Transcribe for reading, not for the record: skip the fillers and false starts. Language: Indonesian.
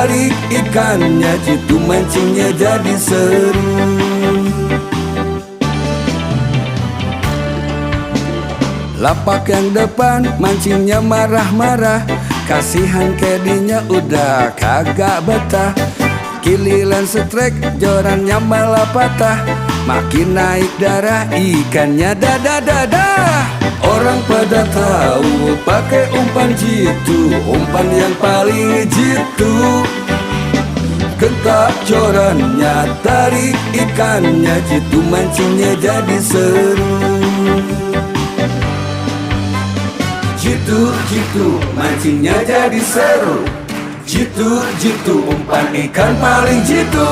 tarik ikannya, jitu mancingnya jadi seru. Lapak yang depan mancingnya marah-marah, kasihan kedinya udah kagak betah. Kililan setrek jorannya malah patah, makin naik darah ikannya dadah-dadah. Orang pada tahu pakai umpan jitu, umpan yang paling jitu. Gentak jorannya, tarik ikannya, jitu mancingnya jadi seru. Jitu mancingnya jadi seru. Jitu umpan ikan paling jitu.